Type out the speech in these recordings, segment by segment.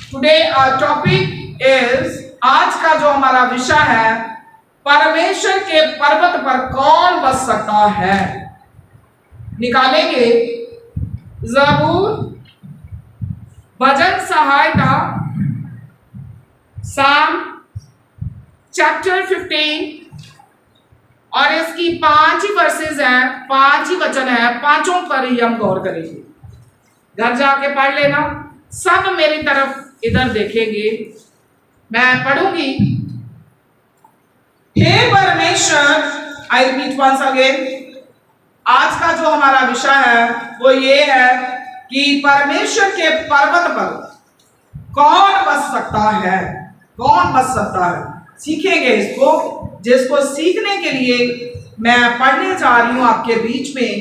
Today our topic is, आज का जो हमारा विषय है, परमेश्वर के पर्वत पर कौन बस सकता है। निकालेंगे ज़बूर, भजन सहायता, साम चैप्टर 15, और इसकी 5 ही वर्सेस हैं, 5 ही वचन है, 5 पर ही हम गौर करेंगे। घर जाके पढ़ लेना, सब मेरी तरफ इधर देखेंगे, मैं पढ़ूंगी। हे परमेश्वर, आई रिपीट वंस अगेन, आज का जो हमारा विषय है वो ये है कि परमेश्वर के पर्वत पर कौन बस सकता है, कौन बस सकता है। सीखेंगे इसको, जिसको सीखने के लिए मैं पढ़ने जा रही हूं आपके बीच में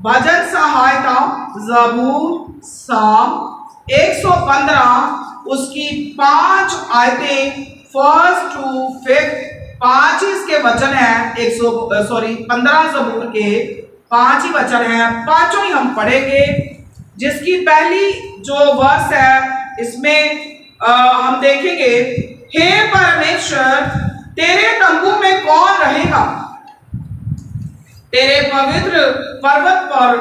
भजन सहायता ज़बूर साम 115, उसकी 5 आयतें, 1 to 5, 5 इसके वचन है। 15 ज़बूर के 5 ही वचन हैं, 5 ही हम पढ़ेंगे। जिसकी पहली जो वर्स है इसमें हम देखेंगे, हे परमेश्वर, तेरे तंबू में कौन रहेगा, तेरे पवित्र पर्वत पर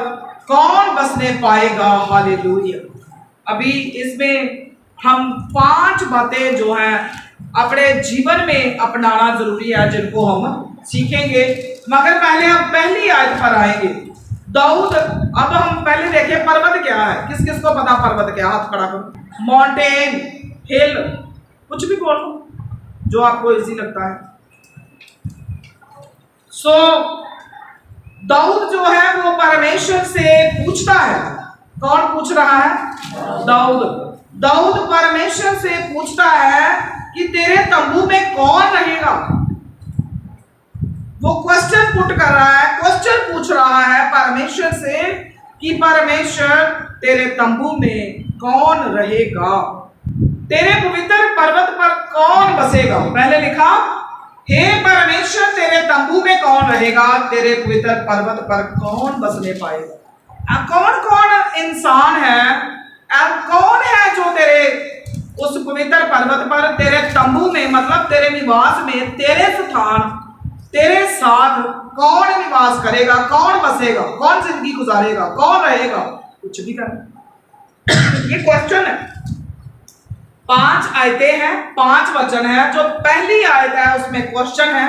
कौन बसने पाएगा। हालेलुया। अभी इसमें हम 5 बातें जो हैं अपने जीवन में अपनाना जरूरी है, जिनको हम सीखेंगे। मगर पहले हम पहली आयत पर आएंगे। दाऊद, अब हम पहले देखें पर्वत क्या है। किस किस को पता पर्वत क्या? हाथ खड़ा करो। माउंटेन, हिल, कुछ भी बोलो जो आपको इजी लगता है। दाऊद जो है वो परमेश्वर से पूछता है। कौन पूछ रहा है? दाऊद परमेश्वर से पूछता है कि तेरे तंबू में कौन रहेगा। वो क्वेश्चन पुट कर रहा है, क्वेश्चन पूछ रहा है परमेश्वर से कि परमेश्वर, तेरे तंबू में कौन रहेगा, तेरे पवित्र पर्वत पर कौन बसेगा। पहले लिखा, हे परमेश्वर, तेरे तंबू में कौन रहेगा, तेरे पवित्र पर्वत पर कौन बसने पाएगा। अब कौन कौन इंसान है, अब कौन है जो तेरे उस पवित्र पर्वत पर, तेरे तंबू में, मतलब तेरे निवास में, तेरे स्थान, तेरे साथ कौन निवास करेगा, कौन बसेगा, कौन जिंदगी गुजारेगा, कौन रहेगा। कुछ भी कर। ये क्वेश्चन है। 5 आयतें हैं, 5 वचन है। जो पहली आयत है उसमें क्वेश्चन है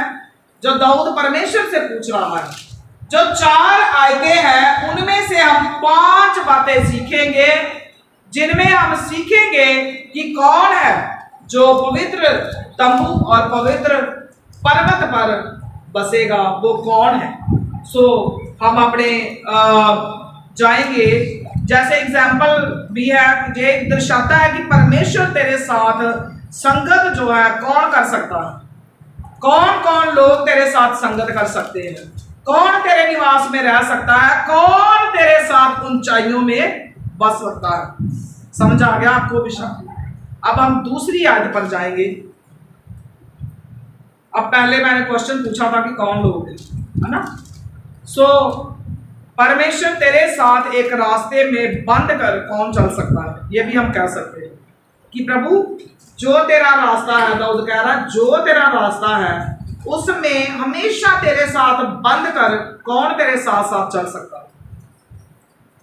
जो दाऊद परमेश्वर से पूछ रहा है। जो 4 आयतें हैं उनमें से हम 5 बातें सीखेंगे, जिनमें हम सीखेंगे कि कौन है जो पवित्र तंबू और पवित्र पर्वत पर बसेगा, वो कौन है। हम अपने जाएंगे। जैसे एग्जाम्पल भी है, ये दर्शाता है कि परमेश्वर तेरे साथ संगत जो है कौन कर सकता है। कौन कौन लोग तेरे साथ संगत कर सकते हैं, कौन तेरे निवास में रह सकता है, कौन तेरे साथ ऊंचाइयों में बस सकता है। समझ आ गया आपको विषय। अब हम दूसरी आयत पर जाएंगे। अब पहले मैंने क्वेश्चन पूछा था कि कौन लोग है ना। परमेश्वर तेरे साथ एक रास्ते में बंद कर कौन चल सकता है। ये भी हम कह सकते हैं कि प्रभु, जो तेरा रास्ता है, दाऊद कह रहा है, जो तेरा रास्ता है उसमें हमेशा तेरे साथ बंद कर कौन तेरे साथ साथ चल सकता है।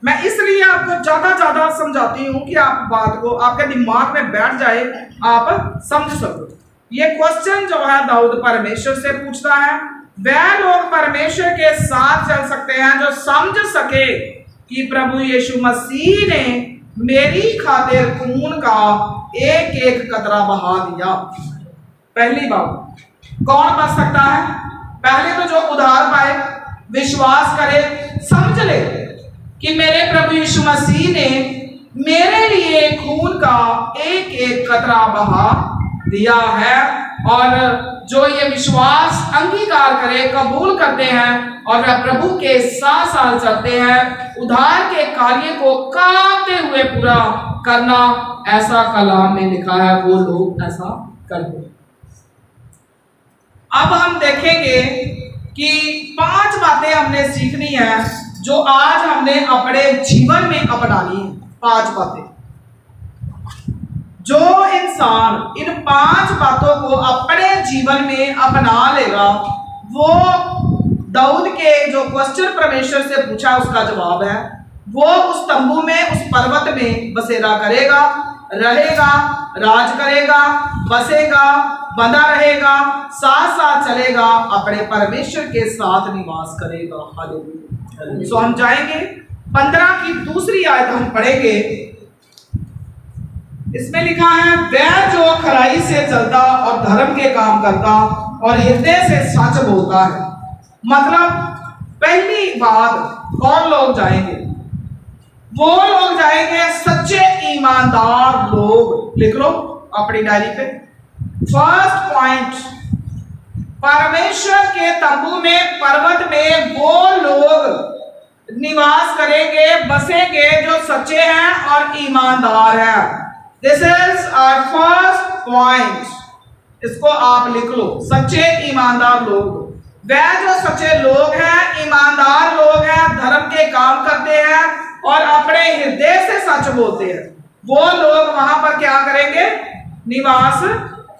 मैं इसलिए आपको ज्यादा समझाती हूं कि आप बात को आपके दिमाग में बैठ जाए, आप समझ सको। ये क्वेश्चन जो है दाऊद परमेश्वर से पूछता है। वह लोग परमेश्वर के साथ चल सकते हैं जो समझ सके कि प्रभु यीशु मसीह ने मेरी खातिर खून का एक एक कतरा बहा दिया। पहली बात, कौन बच सकता है? पहले तो जो उधार पाए, विश्वास करे, समझ ले कि मेरे प्रभु यीशु मसीह ने मेरे लिए खून का एक एक कतरा बहा दिया है। और जो ये विश्वास अंगीकार करे, कबूल करते हैं और वह प्रभु के साथ साथ चलते हैं, उद्धार के कार्य को कांपते हुए पूरा करना, ऐसा कलाम में लिखा है, वो लोग ऐसा करते हैं। अब हम देखेंगे कि 5 बातें हमने सीखनी है जो आज हमने अपने जीवन में अपनानी है। 5 बातें जो इंसान इन 5 बातों को अपने जीवन में अपना लेगा, वो दाऊद के जो क्वेश्चन परमेश्वर से पूछा उसका जवाब है, वो उस तंबू में, उस पर्वत में बसेरा करेगा, रहेगा, राज करेगा, बसेगा, बंधा रहेगा, साथ साथ चलेगा, अपने परमेश्वर के साथ निवास करेगा। हालेलुया। सो हम जाएंगे 15 की दूसरी आयत हम पढ़ेंगे। इसमें लिखा है, वह जो खराई से चलता और धर्म के काम करता और हृदय से सच बोलता है। मतलब पहली बात, कौन लोग जाएंगे? वो लोग जाएंगे सच्चे ईमानदार लोग। लिख लो अपनी डायरी पे। फर्स्ट पॉइंट, परमेश्वर के तंबू में, पर्वत में वो लोग निवास करेंगे, बसेंगे जो सच्चे हैं और ईमानदार हैं। This is our first point. इसको आप लिख लो, सच्चे ईमानदार लोग। वह जो सच्चे लोग हैं, ईमानदार लोग हैं, धर्म के काम करते हैं और अपने हृदय से सच बोलते हैं, वो लोग वहां पर क्या करेंगे? निवास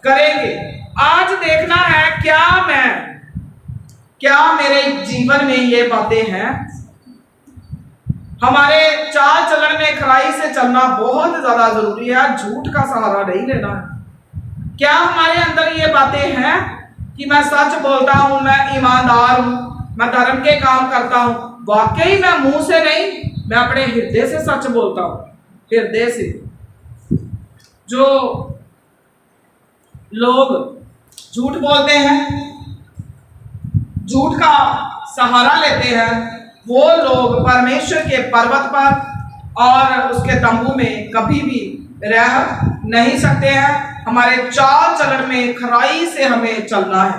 करेंगे। आज देखना है क्या मेरे जीवन में ये बातें हैं। हमारे चाल चलन में खराई से चलना बहुत ज्यादा जरूरी है, झूठ का सहारा नहीं लेना है। क्या हमारे अंदर ये बातें हैं कि मैं सच बोलता हूं, मैं ईमानदार हूं, मैं धर्म के काम करता हूं? वाकई मैं मुंह से नहीं, मैं अपने हृदय से सच बोलता हूं, हृदय से। जो लोग झूठ बोलते हैं, झूठ का सहारा लेते हैं, वो लोग परमेश्वर के पर्वत पर और उसके तंबू में कभी भी रह नहीं सकते हैं। हमारे चाल चलन में खराई से हमें चलना है।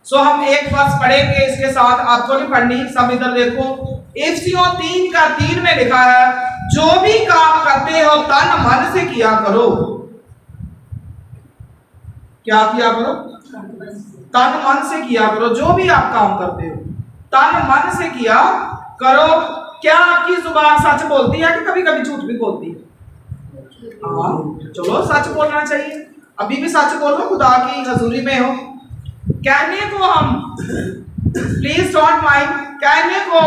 सो हम एक वर्ष पढ़ेंगे, इसके साथ आपको नहीं पढ़नी, सब इधर देखो। इफिसियों 3:3 में लिखा है, जो भी काम करते हो तन मन से किया करो। क्या किया करो? तन मन से किया करो। जो भी आप काम करते हो तन मन से किया करो। क्या आपकी जुबान सच बोलती है कि कभी कभी झूठ भी बोलती है? हाँ, चलो सच बोलना चाहिए। अभी भी सच बोलो, खुदा की हजूरी में हो। कहने को हम, प्लीज डोंट माइंड, कहने को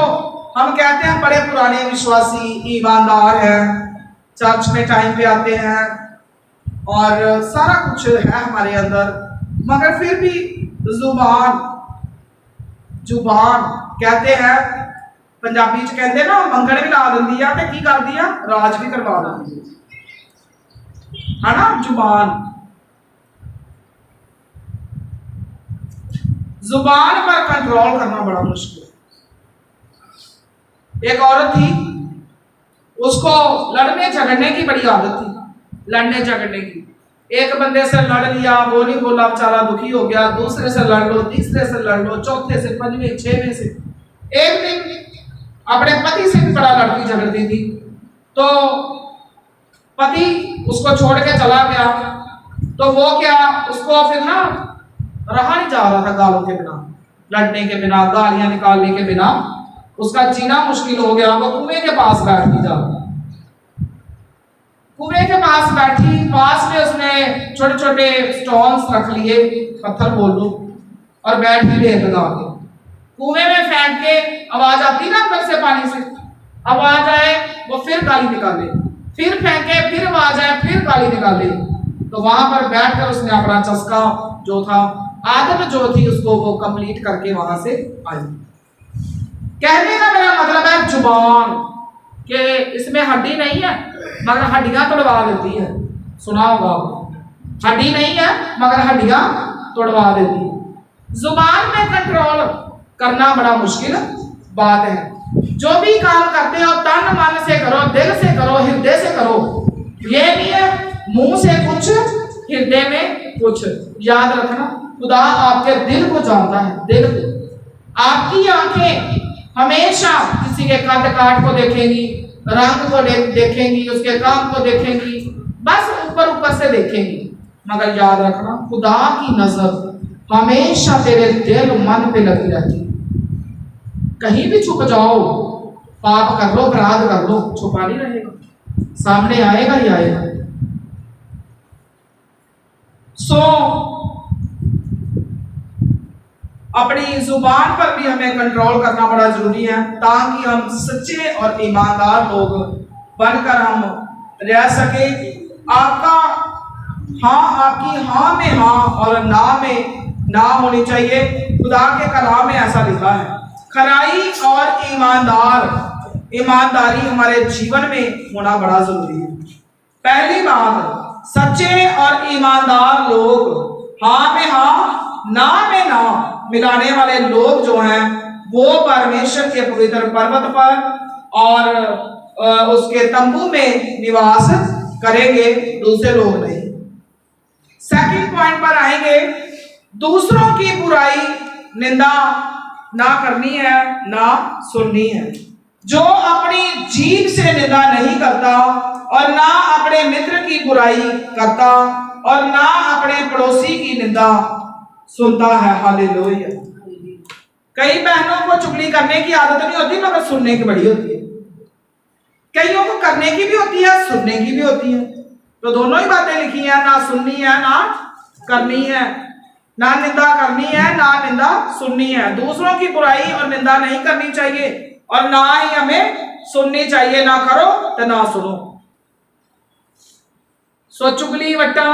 हम कहते हैं बड़े पुराने विश्वासी ईमानदार हैं, चर्च में टाइम पे आते हैं और सारा कुछ है हमारे अंदर, मगर फिर भी जुबान कहते हैं, पंजाबी च कहते ना, मंगण भी ला दी है तो की कर दिया, राज भी करवा दी है ना। जुबान पर कंट्रोल करना बड़ा मुश्किल है। एक औरत थी, उसको लड़ने झगड़ने की बड़ी आदत थी, लड़ने झगड़ने की। एक बंदे से लड़ लिया, वो नहीं बोला, बेचारा दुखी हो गया, दूसरे से लड़ लो, तीसरे से लड़ लो, चौथे से, पंजवें, छठवें से। एक दिन अपने पति से भी बड़ा लड़ती झगड़ती थी, तो पति उसको छोड़ के चला गया। तो वो क्या, उसको फिर ना रहा नहीं जा रहा था गालों के बिना, लड़ने के बिना, गालियां निकालने के बिना उसका जीना मुश्किल हो गया। वो कुएं के पास बैठी जा, कुएं के पास बैठी, पास में उसने छोटे छोटे स्टोन्स रख लिए, पत्थर बोल लो, और बैठ के ढेर लगा के कुएं में फेंक के, आवाज आती ना अंदर से, पानी से आवाज आए, वो फिर गाली निकाले, फिर फेंके, फिर आवाज आए, फिर गाली निकाले। तो वहां पर बैठकर उसने अपना चस्का जो था, आदत जो थी, उसको वो कंप्लीट करके वहां से आई। कहने का मेरा मतलब है जुबान के इसमें हड्डी नहीं है मगर हड्डियां तोड़वा देती है। सुना होगा, हड्डी नहीं है मगर हड्डियां तोड़वा देती है। जुबान में कंट्रोल करना बड़ा मुश्किल बात है। जो भी काम करते हो तन मन से करो, दिल से करो, हृदय से करो। ये नहीं है मुंह से कुछ, हृदय में कुछ। याद रखना, खुदा आपके दिल को जानता है, दिल को। आपकी आंखें हमेशा किसी के कद काट को देखेंगी, रंग को देखेंगी, उसके काम को देखेंगी, बस ऊपर ऊपर से देखेंगी। मगर याद रखना, खुदा की नजर हमेशा तेरे दिल मन पे लगी रहती है। कहीं भी छुप जाओ, पाप कर लो, अपराध कर लो, छुपा नहीं रहेगा, सामने आएगा ही आएगा। सो अपनी जुबान पर भी हमें कंट्रोल करना बड़ा जरूरी है, ताकि हम सच्चे और ईमानदार लोग बनकर हम रह सके। आपका हाँ, आपकी हाँ में हाँ और ना में ना होनी चाहिए। खुदा के कलाम में ऐसा लिखा है, खराई और ईमानदारी हमारे जीवन में होना बड़ा जरूरी है। पहली बात, सच्चे और ईमानदार लोग, हाँ में हाँ ना में ना मिलाने वाले लोग जो हैं वो परमेश्वर के पवित्र पर्वत पर और उसके तंबू में निवास करेंगे, दूसरे लोग नहीं। सेकंड पॉइंट पर आएंगे, दूसरों की बुराई निंदा ना करनी है ना सुननी है। जो अपनी जीभ से निंदा नहीं करता और ना अपने मित्र की बुराई करता और ना अपने पड़ोसी की निंदा सुनता है। हालेलुया। कई बहनों को चुगली करने की आदत नहीं होती, मगर सुनने की बड़ी होती है। कईयों को करने की भी होती है, सुनने की भी होती है। तो दोनों ही बातें लिखी हैं, ना सुननी है ना करनी है, ना निंदा करनी है ना निंदा सुननी है। दूसरों की बुराई और निंदा नहीं करनी चाहिए और ना ही हमें सुननी चाहिए। ना करो तो ना सुनो। सो चुगली वट्टा,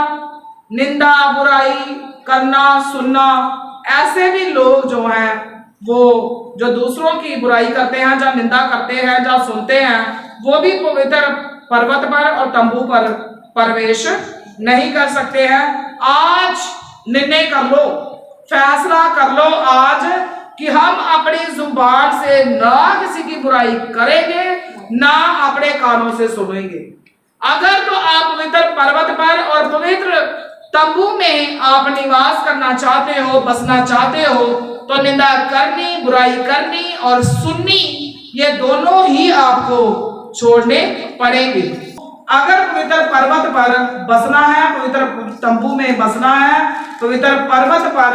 निंदा, बुराई करना, सुनना, ऐसे भी लोग जो हैं वो जो दूसरों की बुराई करते हैं, जो निंदा करते हैं, जो सुनते हैं, वो भी पवित्र पर्वत पर और तंबू पर प्रवेश नहीं कर सकते हैं। आज निर्णय कर लो, फैसला कर लो आज कि हम अपनी जुबान से ना किसी की बुराई करेंगे ना अपने कानों से सुनेंगे। अगर तो आप पवित्र पर्वत पर और पवित्र तंबू में आप निवास करना चाहते हो, बसना चाहते हो, तो निंदा करनी, बुराई करनी और सुननी, ये दोनों ही आपको छोड़ने पड़ेंगे। अगर पवित्र पर्वत पर बसना है, पवित्र तंबू में बसना है, पवित्र पर्वत पर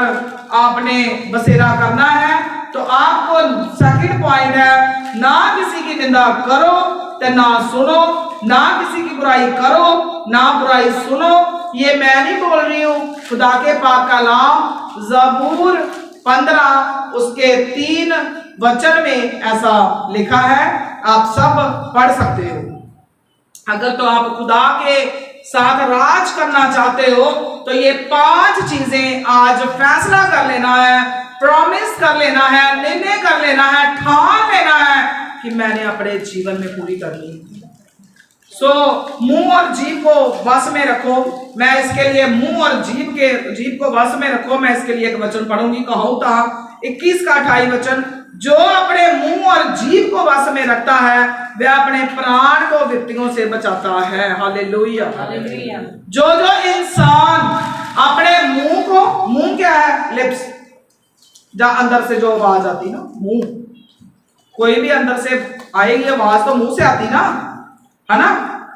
आपने बसेरा करना है, तो आपको सेकंड पॉइंट है, ना किसी की निंदा करो तो ना सुनो, ना किसी की बुराई करो ना बुराई सुनो। ये मैं नहीं बोल रही हूँ, खुदा के पाक कलाम ज़बूर 15 उसके 3 वचन में ऐसा लिखा है, आप सब पढ़ सकते हो। अगर तो आप खुदा के साथ राज करना चाहते हो तो ये 5 चीजें आज फैसला कर लेना है, प्रॉमिस कर लेना है, निर्णय कर लेना है, ठान लेना है कि मैंने अपने जीवन में पूरी करनी है। सो मुंह और जीभ को वश में रखो। मैं इसके लिए मुंह और जीभ को वश में रखो। मैं इसके लिए एक वचन पढ़ूंगी, कहूता 21 का 28 वचन, जो अपने मुंह और जीभ को वश में रखता है वह अपने प्राण को विपत्तियों से बचाता है। हालेलुया। जो इंसान अपने मुंह को, मुंह क्या है? लिप्स, जहां अंदर से जो आवाज आती ना, मुंह, कोई भी अंदर से आएगी आवाज तो मुंह से आती ना, है ना?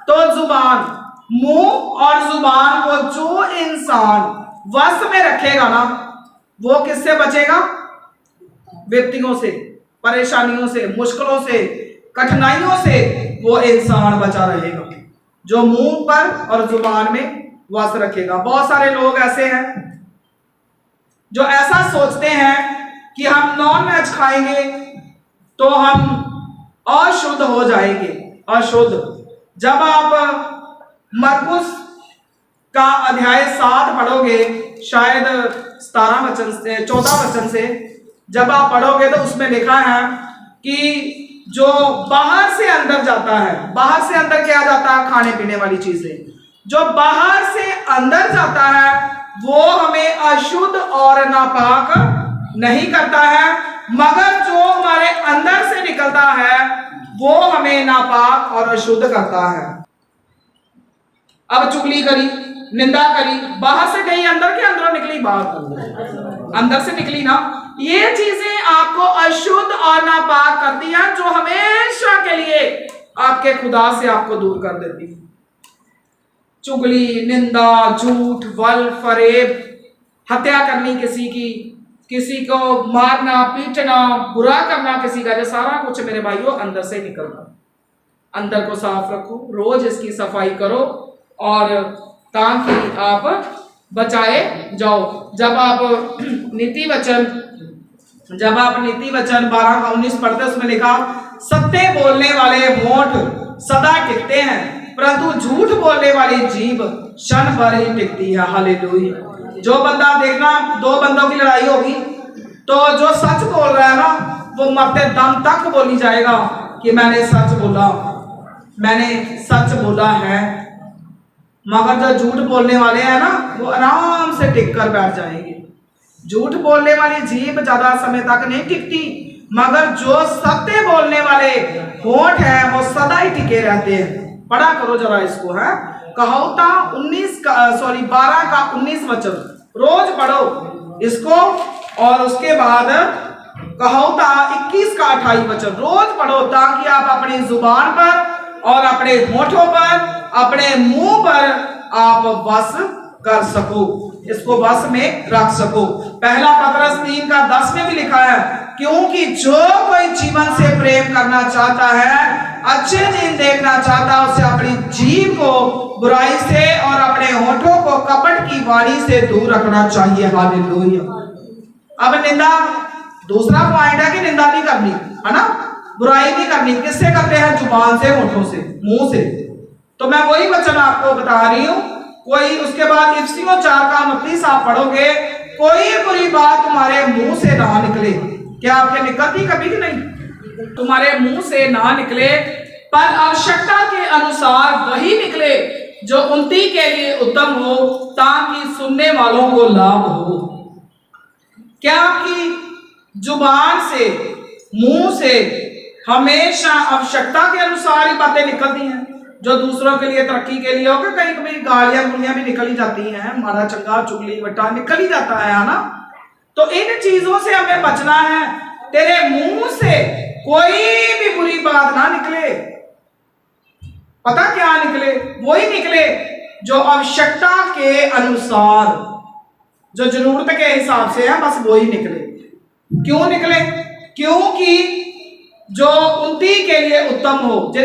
तो जुबान, मुंह और जुबान को जो इंसान वश में रखेगा ना, वो किससे बचेगा? विपत्तियों से, परेशानियों से, मुश्किलों से, कठिनाइयों से वो इंसान बचा रहेगा, जो मुंह पर और जुबान में वश रखेगा। बहुत सारे लोग ऐसे हैं जो ऐसा सोचते हैं कि हम नॉन वेज खाएंगे तो हम अशुद्ध हो जाएंगे। अशुद्ध, जब आप मरकुस का अध्याय 7 पढ़ोगे, शायद 17 वचन से 14 वचन से जब आप पढ़ोगे तो उसमें लिखा है कि जो बाहर से अंदर जाता है, बाहर से अंदर क्या जाता है? खाने पीने वाली चीजें। जो बाहर से अंदर जाता है वो हमें अशुद्ध और नापाक नहीं करता है, मगर जो हमारे अंदर से निकलता है वो हमें नापाक और अशुद्ध करता है। अब चुगली करी, निंदा करी, बाहर से गई अंदर के, अंदर निकली बाहर, अंदर से निकली ना, ये चीजें आपको अशुद्ध और नापाक करती हैं, जो हमेशा के लिए आपके खुदा से आपको दूर कर देती है। चुगली, निंदा, झूठ, वल, फरेब, हत्या करनी किसी की, किसी को मारना, पीटना, बुरा करना किसी का, जो सारा कुछ मेरे भाइयों अंदर से निकलना। अंदर को साफ रखो, रोज इसकी सफाई करो और ताकि आप बचाए जाओ। जब आप नीति वचन 12 का 19 पढ़ते उसमें लिखा, सत्य बोलने वाले होंठ सदा टिकते हैं, परंतु झूठ बोलने वाली जीभ क्षण भर ही टिकती है। हालेलुया। जो बंदा देखना, दो बंदों की लड़ाई होगी तो जो सच बोल रहा है ना वो मरते दम तक बोली जाएगा कि मैंने सच बोला है। मगर जो झूठ बोलने वाले हैं ना वो आराम से टिक कर बैठ जाएंगे। झूठ बोलने वाली जीभ ज्यादा समय तक नहीं टिकती, मगर जो सत्य बोलने वाले होंठ हैं वो सदा ही टिके रहते हैं। पढ़ा करो जरा इसको, है कहावता 12 का 19 वचन रोज पढ़ो इसको, और उसके बाद कहावता 21 का 28 वचन रोज पढ़ो, ताकि आप अपनी जुबान पर और अपने होठों पर, अपने मुंह पर आप वश कर सको, इसको वश में रख सको। पहला पतरस 3 का 10 में भी लिखा है, क्योंकि जो कोई जीवन से प्रेम करना चाहता है, अच्छे दिन देखना चाहता है, उसे अपनी जीभ को बुराई से और अपने होठों को कपट की वाणी से दूर रखना चाहिए। हालेलुया। अब निंदा, दूसरा पॉइंट है कि निंदा नहीं करनी, है ना, बुराई नहीं करनी। किससे करते हैं? जुबान से, होठों से, मुंह से। तो मैं वही वचन आपको बता रही हूं। कोई उसके बाद इफिसियों 4 का 29 आप पढ़ोगे, कोई बुरी बात तुम्हारे मुंह से ना निकले। क्या आपके निकलती कभी भी नहीं? तुम्हारे मुंह से ना निकले, पर आवश्यकता के अनुसार वही निकले जो उन्नति के लिए उत्तम हो, ताकि सुनने वालों को लाभ हो। क्या आपकी जुबान से, मुंह से हमेशा आवश्यकता के अनुसार ही बातें निकलती हैं? जो दूसरों के लिए, तरक्की के लिए हो, कहीं कभी गालियां गुलियां भी निकल ही जाती हैं, मारा चंगा चुगली वट्टा निकल ही जाता है ना। तो इन चीजों से हमें बचना है। तेरे मुंह से कोई भी बुरी बात ना निकले। पता क्या निकले? वही निकले जो आवश्यकता के अनुसार, जो जरूरत के हिसाब से है, बस वही निकले। क्यों निकले? क्योंकि जो उन्नति के लिए उत्तम हो, जो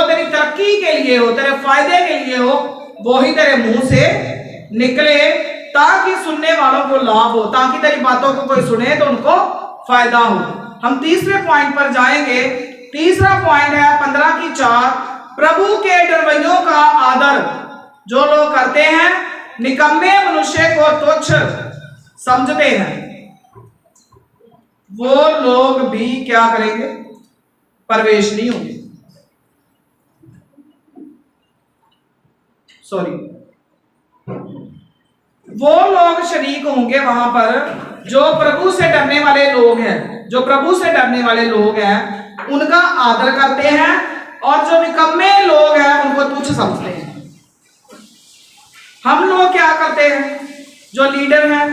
तेरी तरक्की के लिए हो, तेरे फायदे के लिए हो, वो ही तेरे मुंह से निकले, ताकि सुनने वालों को लाभ हो, ताकि तेरी बातों को कोई सुने तो उनको फायदा हो। हम तीसरे पॉइंट पर जाएंगे। तीसरा पॉइंट है 15 की 4, प्रभु के डरवैयों का आदर जो लोग करते हैं, निकम्मे मनुष्य को तुच्छ समझते हैं, वो लोग भी क्या करेंगे? प्रवेश नहीं होंगे। सॉरी, वो लोग शरीक होंगे वहां पर जो प्रभु से डरने वाले लोग हैं। जो प्रभु से डरने वाले लोग हैं उनका आदर करते हैं, और जो निकम्मे लोग हैं उनको तुच्छ समझते हैं। हम लोग क्या करते हैं? जो लीडर हैं,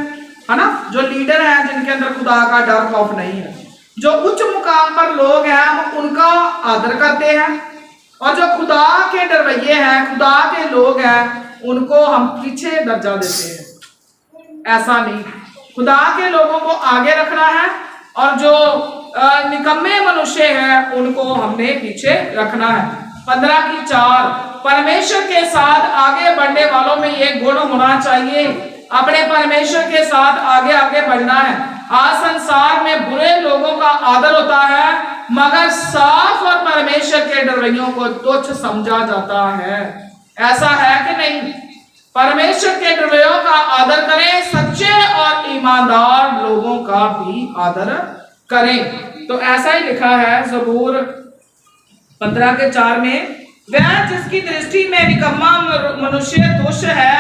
है ना, जो लीडर हैं जिनके अंदर खुदा का डर खौफ नहीं है, जो उच्च मुकाम पर लोग हैं हम उनका आदर करते हैं, और जो खुदा के डरवैये हैं, खुदा के लोग हैं, उनको हम पीछे दर्जा देते हैं। ऐसा नहीं, खुदा के लोगों को आगे रखना है, और जो निकम्मे मनुष्य हैं उनको हमने पीछे रखना है। 15 की 4, परमेश्वर के साथ आगे बढ़ने वालों में ये गुण होना चाहिए, अपने परमेश्वर के साथ आगे आगे बढ़ना है। आज संसार में बुरे लोगों का आदर होता है, मगर साफ और परमेश्वर के डरवैयों को तुच्छ समझा जाता है। ऐसा है कि नहीं? परमेश्वर के डरवैयों का आदर करें, सच्चे और ईमानदार लोगों का भी आदर करें। तो ऐसा ही लिखा है ज़बूर 15 के 4 में, वह जिसकी दृष्टि में निकम्मा मनुष्य तुच्छ है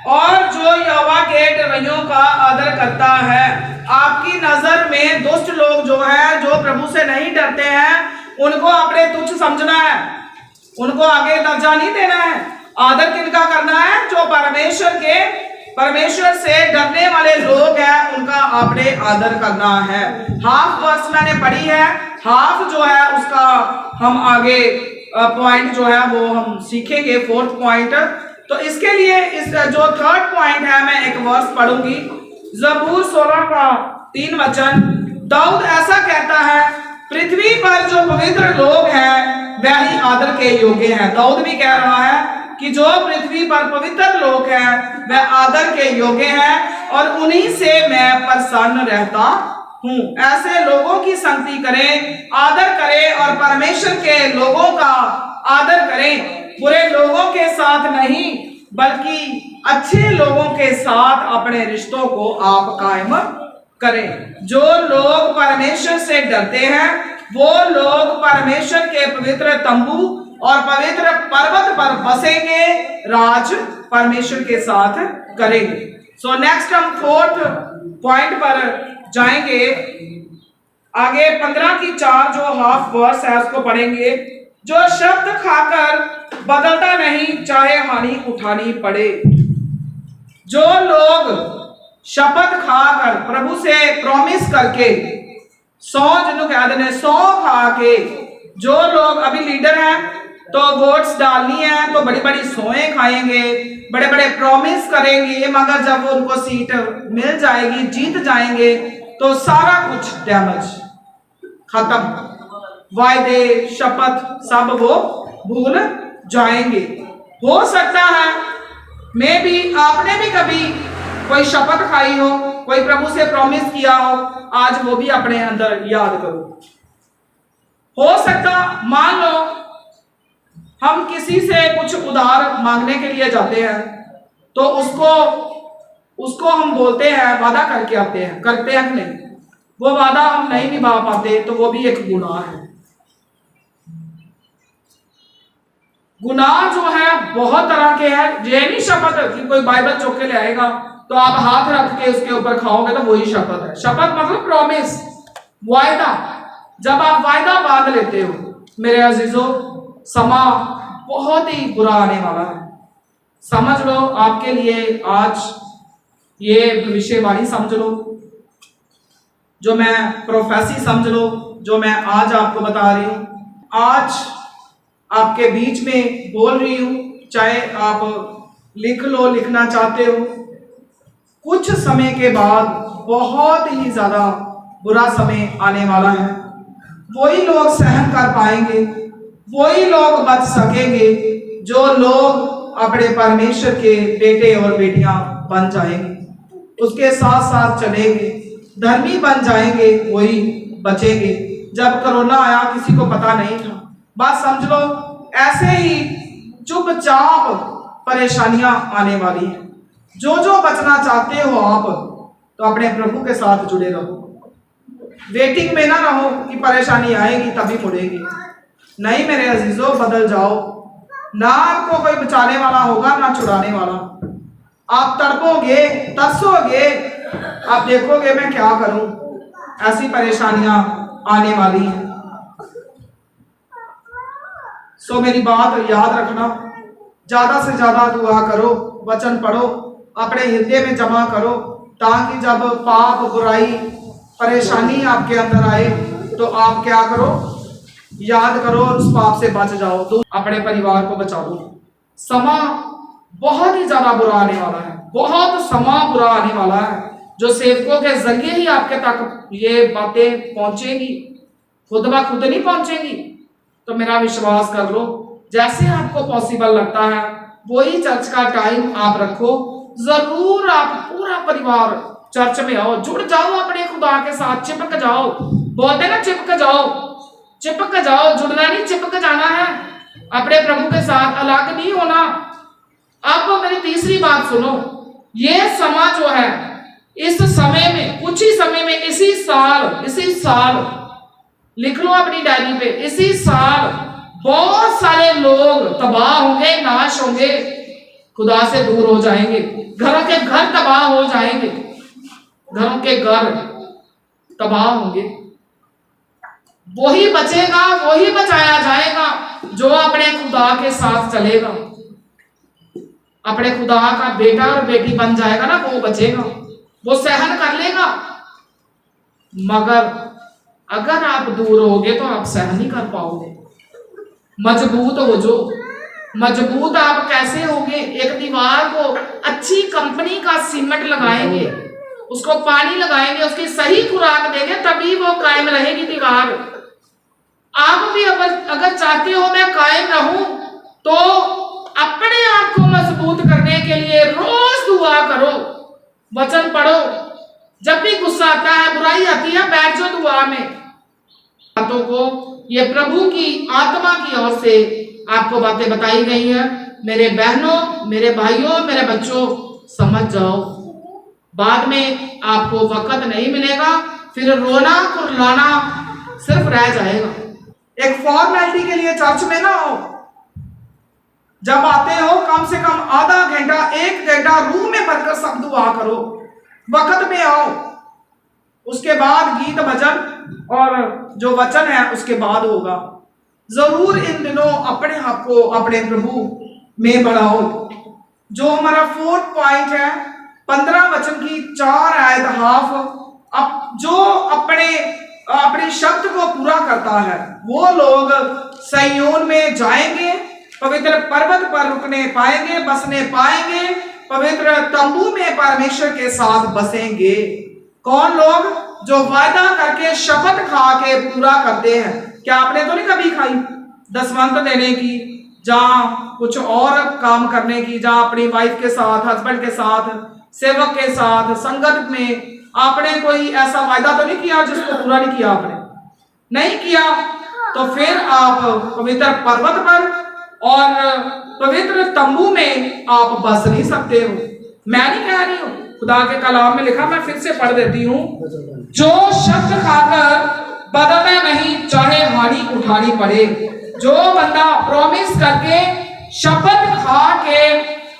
और जो यहोवा के डरवैयों का आदर करता है। आपकी नजर में दुष्ट लोग जो है, जो प्रभु से नहीं डरते हैं, उनको अपने तुच्छ समझना है, उनको आगे दर्जा नहीं देना है। आदर किनका करना है? जो परमेश्वर से डरने वाले लोग हैं उनका आपने आदर करना है। हाफ वर्स मैंने पढ़ी है, हाफ जो है उसका हम आगे पॉइंट जो है वो हम सीखेंगे, 4th पॉइंट। तो इसके लिए इस जो 3rd पॉइंट है मैं एक वर्स पढ़ूंगी, ज़बूर 16 का 3 वचन। दाऊद ऐसा कहता है, पृथ्वी पर जो पवित्र लोग हैं वह ही आदर के योग्य हैं। दाऊद भी कह रहा है कि जो पृथ्वी पर पवित्र लोग हैं वह आदर के योग्य हैं और उन्हीं से मैं प्रसन्न रहता हूँ। ऐसे लोगों की संगति करें, आदर करें और परमेश्वर के लोगों का आदर करें। बुरे लोगों के साथ नहीं बल्कि अच्छे लोगों के साथ अपने रिश्तों को आप कायम करें। जो लोग परमेश्वर से डरते हैं वो लोग परमेश्वर के पवित्र तंबू और पवित्र पर्वत पर बसेंगे, राज परमेश्वर के साथ करेंगे। सो नेक्स्ट हम 4th पॉइंट पर जाएंगे। आगे 15 की 4 जो हाफ वर्स है उसको पढ़ेंगे। जो शब्द खाकर बदलता नहीं चाहे हानि उठानी पड़े। जो लोग शपथ खाकर प्रभु से प्रॉमिस करके सौ जिन्हों कह देने सौ खा के, जो लोग अभी लीडर हैं तो वोट्स डालनी है तो बड़ी बड़ी सौएं खाएंगे, बड़े बड़े प्रॉमिस करेंगे, मगर जब उनको सीट मिल जाएगी, जीत जाएंगे तो सारा कुछ डैमेज, खत्म, वायदे शपथ सब वो भूल जाएंगे। हो सकता है मे भी आपने भी कभी कोई शपथ खाई हो, कोई प्रभु से प्रॉमिस किया हो, आज वो भी अपने अंदर याद करो। हो सकता मान लो हम किसी से कुछ उधार मांगने के लिए जाते हैं तो उसको हम बोलते हैं, वादा करके आते हैं, करते हैं कि नहीं, वो वादा हम नहीं निभा पाते तो वो भी एक गुनाह है। गुनाह जो है बहुत तरह के हैं। ये नहीं शपथ कि कोई बाइबल चौक के ले आएगा तो आप हाथ रख के उसके ऊपर खाओगे तो वही शपथ है। शपथ मतलब प्रॉमिस, वायदा। जब आप वायदा बांध लेते हो मेरे अजीजों, समा बहुत ही बुरा आने वाला है। समझ लो, आपके लिए आज ये भविष्यवाणी समझ लो, जो मैं प्रोफेसी समझ लो, जो मैं आज आपको बता रही हूं, आज आपके बीच में बोल रही हूं। चाहे आप लिख लो, लिखना चाहते हो, कुछ समय के बाद बहुत ही ज्यादा बुरा समय आने वाला है। वही लोग सहन कर पाएंगे, वही लोग बच सकेंगे जो लोग अपने परमेश्वर के बेटे और बेटियां बन जाएंगे, उसके साथ साथ चलेंगे, धर्मी बन जाएंगे, वही बचेंगे। जब कोरोना आया किसी को पता नहीं था, बात समझ लो, ऐसे ही चुपचाप परेशानियां आने वाली हैं। जो बचना चाहते हो आप तो अपने प्रभु के साथ जुड़े रहो, वेटिंग में ना रहो कि परेशानी आएगी तभी मुड़ेगी। नहीं मेरे अजीजों, बदल जाओ। ना आपको कोई बचाने वाला होगा ना छुड़ाने वाला। आप तड़पोगे, तरसोगे, आप देखोगे मैं क्या करूं, ऐसी परेशानियां आने वाली हैं। सो मेरी बात याद रखना, ज्यादा से ज्यादा दुआ करो, वचन पढ़ो, अपने हृदय में जमा करो, ताकि जब पाप बुराई परेशानी आपके अंदर आए तो आप क्या करो, याद करो और उस पाप से बच जाओ, तो अपने परिवार को बचा दो। समा बहुत ही ज्यादा बुरा आने वाला है, बहुत समा बुरा आने वाला है, जो सेवकों के जरिए ही आपके तक ये बातें पहुंचेंगी, खुद ब खुद नहीं पहुंचेंगी। तो मेरा विश्वास कर लो, जैसे आपको पॉसिबल लगता है वही चर्च का टाइम आप रखो, जरूर आप पूरा परिवार चर्च में आओ, जुड़ जाओ अपने खुदा के साथ, चिपक जाओ। बोलते ना चिपक जाओ, चिपक जाओ, जुड़ना नहीं चिपक जाना है अपने प्रभु के साथ, अलग नहीं होना। अब मेरी तीसरी बात सुनो, ये समय जो है, इस समय में, कुछ ही समय में, इसी साल लिख लो अपनी डायरी पे, इसी साल बहुत सारे लोग तबाह होंगे, नाश होंगे, खुदा से दूर हो जाएंगे, घरों के घर तबाह हो जाएंगे, घरों के घर तबाह होंगे। वही बचेगा, वही बचाया जाएगा जो अपने खुदा के साथ चलेगा, अपने खुदा का बेटा और बेटी बन जाएगा ना, वो बचेगा, वो सहन कर लेगा। मगर अगर आप दूर होगे तो आप सहन नहीं कर पाओगे। मजबूत हो जो, मजबूत आप कैसे होगे? एक दीवार को अच्छी कंपनी का सीमेंट लगाएंगे, उसको पानी लगाएंगे, उसकी सही खुराक देंगे, तभी वो कायम रहेगी दीवार। आप भी अगर चाहते हो मैं कायम रहूं तो अपने वचन पढ़ो। जब भी गुस्सा आता है, बुराई आती है, बैठ जाओ दुआ में। बातों को ये प्रभु की आत्मा की ओर से आपको बातें बताई गई हैं। मेरे बहनों, मेरे भाइयों, मेरे बच्चों, समझ जाओ। बाद में आपको वक्त नहीं मिलेगा, फिर रोना कुर्लाना सिर्फ रह जाएगा। एक फॉर्मेलिटी के लिए चर्च में ना हो। जब आते हो कम से कम आधा घंटा, 1 घंटा रूम में भरकर सब दुआ करो, वक्त में आओ। उसके बाद गीत भजन और जो वचन है उसके बाद होगा। जरूर इन दिनों अपने आप को अपने प्रभु में बढ़ाओ। जो हमारा 4th पॉइंट है, 15 वचन की 4 आयत हाफ, अब जो अपने शब्द को पूरा करता है वो लोग सिय्योन में जाएंगे, पवित्र पर्वत पर रुकने पाएंगे, बसने पाएंगे, पवित्र तंबू में परमेश्वर के साथ बसेंगे। कौन लोग? जो वादा करके शपथ खा के पूरा करते हैं। क्या आपने तो नहीं कभी खाई दसवंत देने की, जहां कुछ और काम करने की, जहां अपनी वाइफ के साथ, हस्बैंड के साथ, सेवक के साथ, संगत में आपने कोई ऐसा वायदा तो नहीं किया जिसको पूरा नहीं किया? आपने नहीं किया तो फिर आप पवित्र पर्वत पर और पवित्र तंबू में आप बस नहीं सकते हो। मैं नहीं कह रही हूं, खुदा के कलाम में लिखा, मैं फिर से पढ़ देती हूं। जो शब्द खाकर बदलना नहीं, चाहे हानि उठानी पड़े। जो बंदा प्रॉमिस करके शपथ खा के,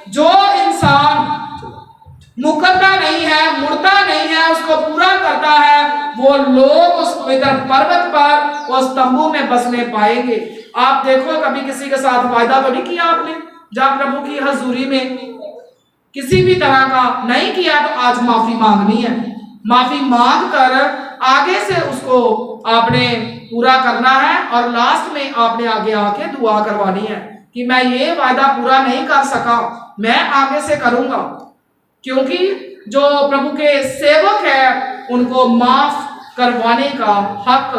जो इंसान मुकरता नहीं है, मुड़ता नहीं है, उसको पूरा करता है, वो लोग उस पवित्र पर्वत पर, उस तंबू में बसने पाएंगे। आप देखो, कभी किसी के साथ वायदा तो नहीं किया आपने, जब प्रभु की हजूरी में किसी भी तरह का नहीं किया, तो आज माफी मांगनी है। माफी मांग कर आगे से उसको आपने पूरा करना है, और लास्ट में आपने आगे आके दुआ करवानी है कि मैं ये वायदा पूरा नहीं कर सका, मैं आगे से करूंगा। क्योंकि जो प्रभु के सेवक है उनको माफ करवाने का हक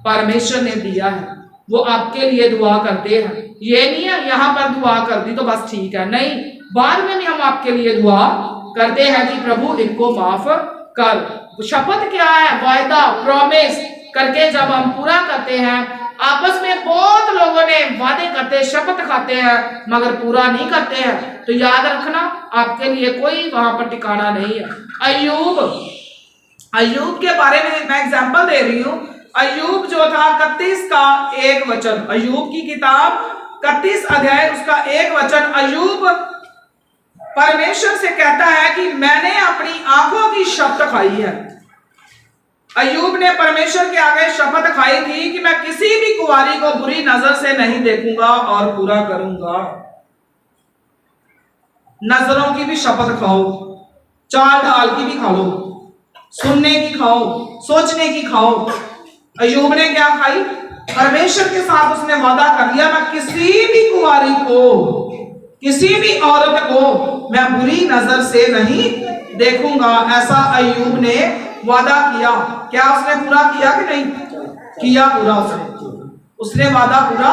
परमेश्वर ने दिया है। वो आपके लिए दुआ करते हैं। ये नहीं है यहाँ पर दुआ कर दी तो बस ठीक है, नहीं, बाद में भी हम आपके लिए दुआ करते हैं कि प्रभु इनको माफ कर। शपथ क्या है? वायदा, प्रॉमिस करके जब हम पूरा करते हैं। आपस में बहुत लोगों ने वादे करते, शपथ खाते हैं, मगर पूरा नहीं करते हैं, तो याद रखना आपके लिए कोई वहां पर ठिकाना नहीं है। अय्यूब के बारे में मैं एग्जांपल दे रही हूं। अय्यूब जो था 31 का 1 वचन, अय्यूब की किताब 31 अध्याय उसका 1 वचन, अय्यूब परमेश्वर से कहता है कि मैंने अपनी आंखों की शपथ खाई है। अय्यूब ने परमेश्वर के आगे शपथ खाई थी कि मैं किसी भी कुंवारी को बुरी नजर से नहीं देखूंगा और पूरा करूंगा। नजरों की भी शपथ खाओ, चाल ढाल की भी खा लो, सुनने की खाओ, सोचने की खाओ। अय्यूब ने क्या खाई? परमेश्वर के साथ उसने वादा कर लिया, मैं किसी भी कुंवारी को, किसी भी औरत को मैं बुरी नजर से नहीं देखूंगा। ऐसा अय्यूब ने वादा किया। क्या उसने पूरा किया कि नहीं किया? पूरा उसने वादा पूरा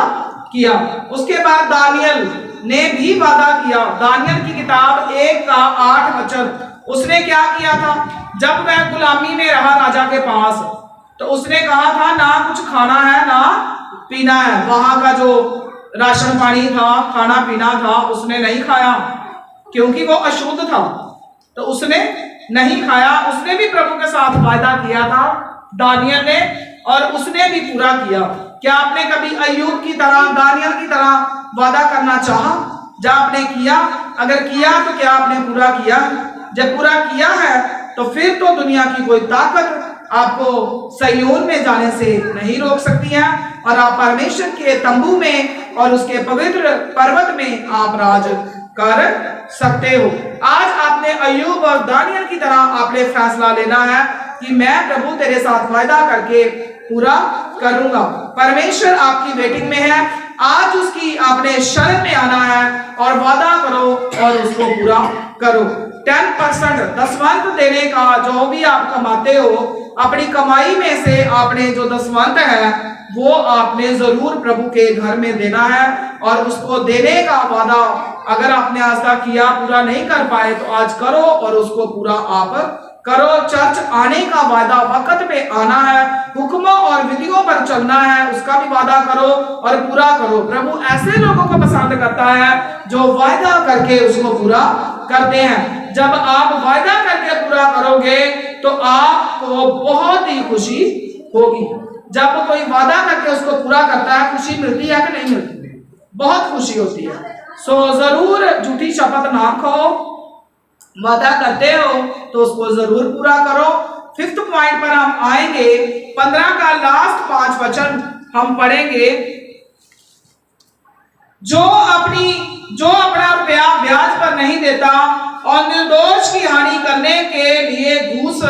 किया। उसके बाद दानियल ने भी वादा किया। दानियल की किताब 1 का 8 वचन, उसने क्या किया था? जब वह गुलामी में रहा राजा के पास, तो उसने कहा था ना कुछ खाना है ना पीना है। वहां का जो राशन पानी था, खाना पीना था, उसने नहीं खाया क्योंकि वो अशुद्ध था, तो उसने नहीं खाया। उसने भी प्रभु के साथ वायदा किया था दानियल ने, और उसने भी पूरा किया। क्या आपने कभी अय्यूब की तरह, दानियल की तरह वादा करना चाहा? जब आपने किया, अगर किया तो क्या आपने पूरा किया? जब पूरा किया है तो फिर तो दुनिया की कोई ताकत आपको सिय्योन में जाने से नहीं रोक सकती है, और आप परमेश्वर के तंबू में और उसके पवित्र पर्वत में आप राज कर सकते हो। आज आपने अय्यूब और दानियल की तरह आपने फैसला लेना है कि मैं प्रभु तेरे साथ वायदा करके पूरा करूंगा। परमेश्वर आपकी वेटिंग में है। आज उसकी आपने शरण में आना है और वादा करो और उसको पूरा करो। 10% दसवंत देने का, जो भी आप कमाते हो अपनी कमाई में से आपने जो दसवंत है वो आपने जरूर प्रभु के घर में देना है। और उसको देने का वादा अगर आपने आज तक किया, पूरा नहीं कर पाए तो आज करो और उसको पूरा आप करो। चर्च आने का वादा वक्त पे आना है, हुक्मों और विधियों पर चलना है, उसका भी वादा करो और पूरा करो। प्रभु ऐसे लोगों को पसंद करता है जो वादा करके उसको पूरा करते हैं। जब आप वादा करके पूरा करोगे तो आपको बहुत ही खुशी होगी। जब कोई वादा करके उसको पूरा करता है, खुशी मिलती है कि नहीं मिलती? बहुत खुशी होती है। सो जरूर झूठी शपथ ना खाओ, वादा करते हो तो उसको जरूर पूरा करो। 5th पॉइंट पर हम आएंगे, 15 का लास्ट 5 वचन हम पढ़ेंगे। जो अपना रुपया ब्याज पर नहीं देता और निर्दोष की हानि करने के लिए घूस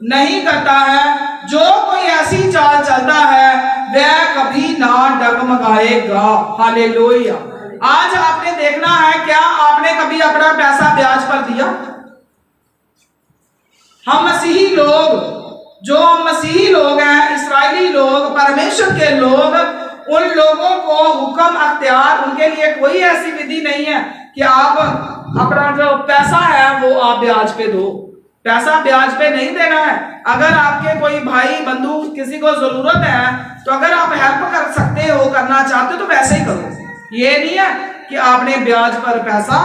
नहीं करता है, जो कोई ऐसी चाल चलता है वह कभी ना डगमगाएगा। हालेलुया। आज आपने देखना है, क्या आपने कभी अपना पैसा ब्याज पर दिया? हम मसीही लोग हैं, इस्राएली लोग, परमेश्वर के लोग, उन लोगों को हुक्म अख्तियार, उनके लिए कोई ऐसी विधि नहीं है कि आप अपना जो पैसा है वो आप ब्याज पे दो। पैसा ब्याज पे नहीं देना है। अगर आपके कोई भाई बंधु किसी को जरूरत है तो अगर आप हेल्प कर सकते हो, करना चाहते हो तो वैसे ही करो। ये नहीं है कि आपने ब्याज पर पैसा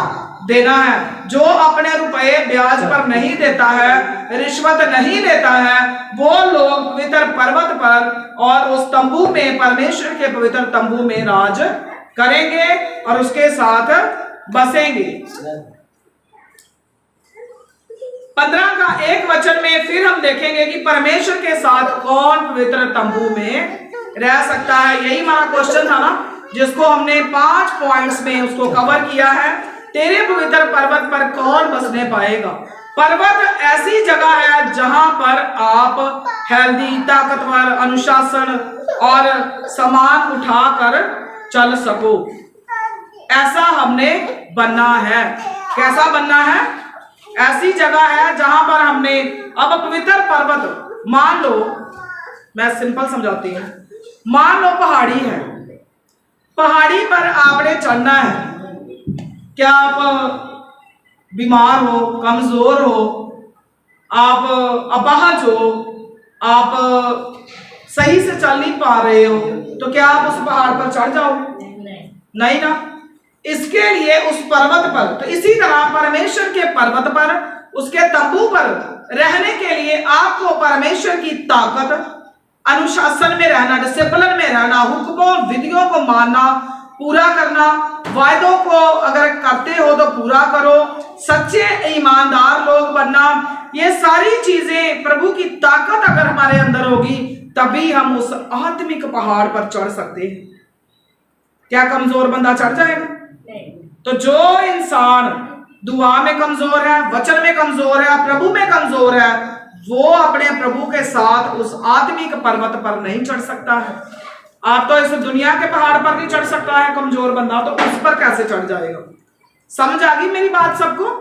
देना है। जो अपने रुपए ब्याज पर नहीं देता है, रिश्वत नहीं देता है, वो लोग पवित्र पर्वत पर और उस तंबू में, परमेश्वर के पवित्र तंबू में राज करेंगे और उसके साथ बसेंगे। 15 का 1 वचन में फिर हम देखेंगे कि परमेश्वर के साथ कौन पवित्र तंबू में रह सकता है। यही हमारा क्वेश्चन था ना, जिसको हमने 5 पॉइंट्स में उसको कवर किया है। तेरे पवित्र पर्वत पर कौन बसने पाएगा? पर्वत ऐसी जगह है जहां पर आप हेल्दी, ताकतवर, अनुशासन और सामान उठाकर चल सको। ऐसा हमने बनना है। कैसा बनना है? ऐसी जगह है जहां पर हमने, अब पवित्र पर्वत, मान लो, मैं सिंपल समझाती हूं, मान लो पहाड़ी है, पहाड़ी पर आपने चढ़ना है। क्या आप बीमार हो, कमजोर हो, आप अपाहज हो, आप सही से चल नहीं पा रहे हो, तो क्या आप उस पहाड़ पर चढ़ जाओ? नहीं ना। इसके लिए उस पर्वत पर, तो इसी तरह परमेश्वर के पर्वत पर, उसके तंबू पर रहने के लिए आपको परमेश्वर की ताकत, अनुशासन में रहना, डिसिप्लिन में रहना, हुक्मों विधियों को मानना, पूरा करना, वायदों को अगर करते हो तो पूरा करो, सच्चे ईमानदार लोग बनना। ये सारी चीजें, प्रभु की ताकत अगर हमारे अंदर होगी तभी हम उस आत्मिक पहाड़ पर चढ़ सकते हैं। क्या कमजोर बंदा चढ़ जाएगा? तो जो इंसान दुआ में कमजोर है, वचन में कमजोर है, प्रभु में कमजोर है, वो अपने प्रभु के साथ उस आत्मिक पर्वत पर नहीं चढ़ सकता है। आप तो इस दुनिया के पहाड़ पर नहीं चढ़ सकता है कमजोर बंदा, तो उस पर कैसे चढ़ जाएगा? समझ आ गई मेरी बात सबको?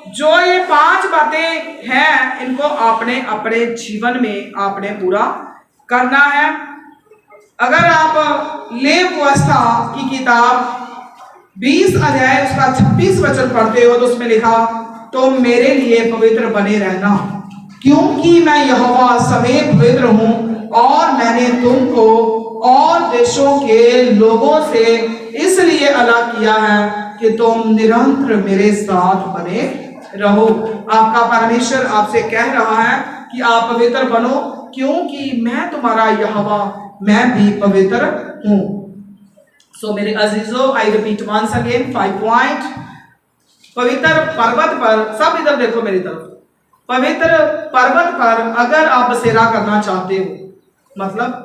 जो ये 5 बातें हैं, इनको आपने अपने जीवन में आपने पूरा करना है। अगर आप लेव व्यवस्था की किताब 20 अध्याय उसका 26 वचन पढ़ते हो तो उसमें लिखा, तो मेरे लिए पवित्र बने रहना, क्योंकि मैं यहोवा समेत पवित्र हूं और मैंने तुमको और देशों के लोगों से इसलिए अलग किया है कि तुम निरंतर मेरे साथ बने रहो। आपका परमेश्वर आपसे कह रहा है कि आप पवित्र बनो, क्योंकि मैं तुम्हारा यहोवा, मैं भी पवित्र हूं। सो मेरे अजीजों, I repeat once again 5 point. पवित्र पर्वत पर, सब इधर देखो मेरी तरफ, पवित्र पर्वत पर अगर आप बसेरा करना चाहते हो, मतलब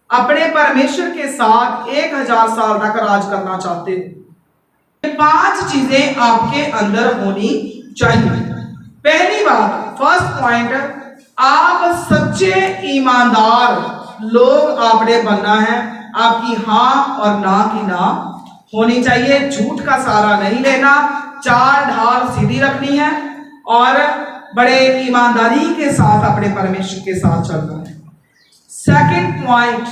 अपने परमेश्वर के साथ 1000 साल तक राज करना चाहते हो, 5 चीजें आपके अंदर होनी चाहिए। पहली बात, फर्स्ट पॉइंट, आप सच्चे ईमानदार लोग आपने बनना है। आपकी हाँ और ना की ना होनी चाहिए, झूठ का सहारा नहीं लेना, चाल ढाल सीधी रखनी है और बड़े ईमानदारी के साथ अपने परमेश्वर के साथ चलना है। सेकंड पॉइंट,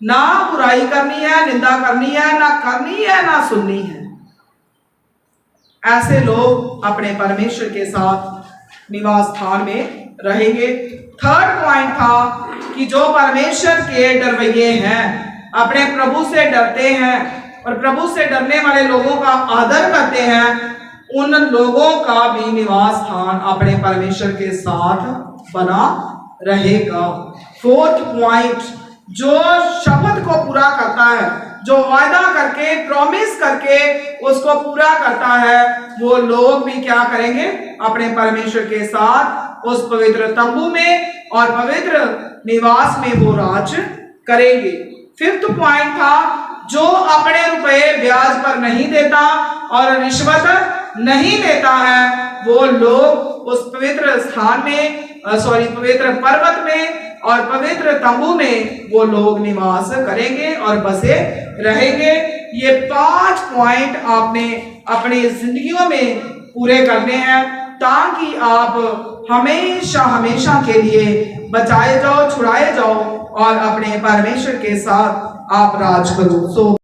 ना बुराई करनी है, निंदा करनी है, ना करनी है, ना सुननी है। ऐसे लोग अपने परमेश्वर के साथ निवास स्थान में रहेंगे। थर्ड पॉइंट था कि जो परमेश्वर के डरवैये हैं, अपने प्रभु से डरते हैं और प्रभु से डरने वाले लोगों का आदर करते हैं, उन लोगों का भी निवास स्थान अपने परमेश्वर के साथ बना रहेगा। फोर्थ पॉइंट, जो शब्द को पूरा करता है, जो वायदा करके प्रॉमिस करके उसको पूरा करता है, वो लोग भी क्या करेंगे, अपने परमेश्वर के साथ उस पवित्र तंबू में और पवित्र निवास में वो राज करेंगे। फिफ्थ पॉइंट था, जो अपने रुपए ब्याज पर नहीं देता और रिश्वत नहीं देता है, वो लोग उस पवित्र स्थान में पवित्र पर्वत में और पवित्र तंबू में वो लोग निवास करेंगे और बसे रहेंगे। ये 5 पॉइंट आपने अपनी जिंदगियों में पूरे करने हैं ताकि आप हमेशा हमेशा के लिए बचाए जाओ, छुड़ाए जाओ और अपने परमेश्वर के साथ आप राज करो।